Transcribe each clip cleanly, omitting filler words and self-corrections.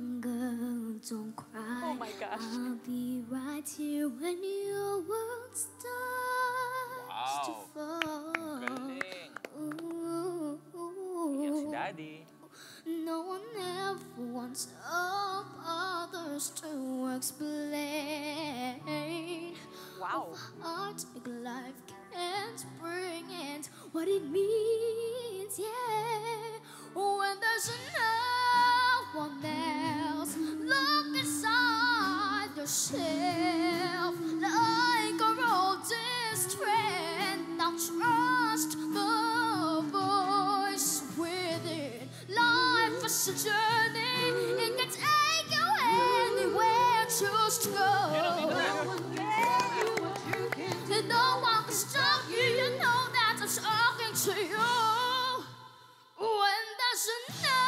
on, girl, don't cry. Oh my gosh. I'll be right here when your world starts to fall. Galing. Ooh, Yan si Daddy. no one ever wants of others to explain. Wow. Heartache life can't bring it, what it means, yeah. When there's no one else, look inside yourself like a road strength. Now trust the voice within. Life is a journey, it can take you anywhere. Choose to go. And no one can stop you, you know that I'm talking to you. When there's no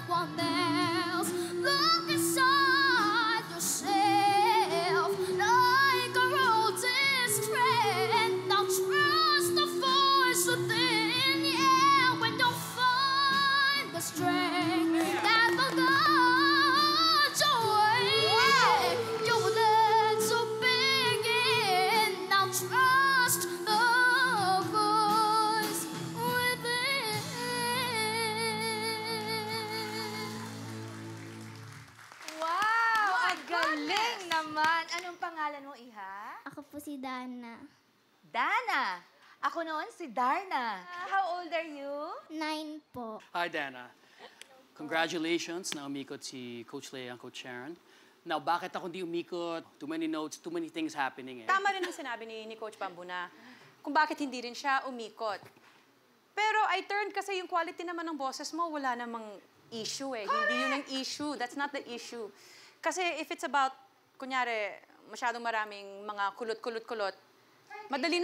one else, look inside yourself like a road strength. Now trust the voice within, yeah. When you find the strength that will guide your way, you will learn to begin. Now trust the voice within. Wow! Ang galing naman. Anong pangalan mo, Iha? Ako po si Dana. Dana. Ako noon si Darna. How old are you? 9 po. Hi, Dana. Congratulations na umikot si Coach Lea and Coach Sharon. Now, bakit ako hindi umikot? Too many notes, too many things happening eh. Tama rin ang sinabi ni Coach Bambu na kung bakit hindi rin siya umikot. Pero I turned kasi yung quality naman ng boses mo, wala namang issue eh. Hindi yun ang issue. That's not the issue. Kasi if it's about, kunyari, masyadong maraming mga kulot-kulot-kulot, madali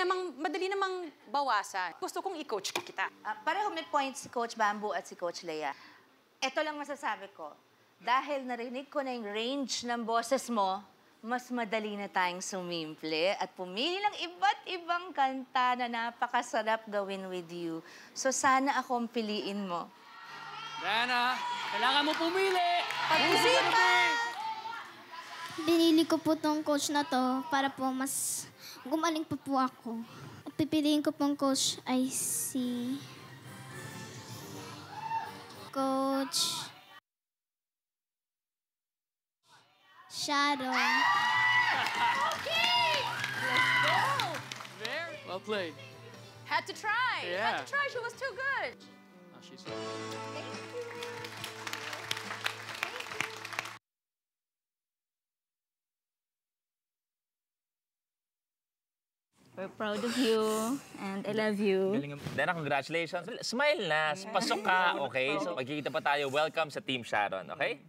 namang bawasan. Gusto kong i-coach kita. Pareho may points si Coach Bamboo at si Coach Lea. Ito lang masasabi ko. Dahil narinig ko na yung range ng boses mo, mas madali na tayong sumimple at pumili ng iba't ibang kanta na napakasarap gawin with you. So sana akong piliin mo. Dana, kailangan mo pumili! Pag-isipan! Binili ko po tong coach na to para po mas gumaling pa po ako. At pipiliin ko pong coach ay si Coach Sharon. Okay! Let's go! Very well played. Had to try. Yeah. Had to try. She was too good. Oh, she's... We're proud of you and I love you. Dana, congratulations. Smile na. Pasok ka, okay? So, magkikita pa tayo. Welcome sa Team Sharon, okay?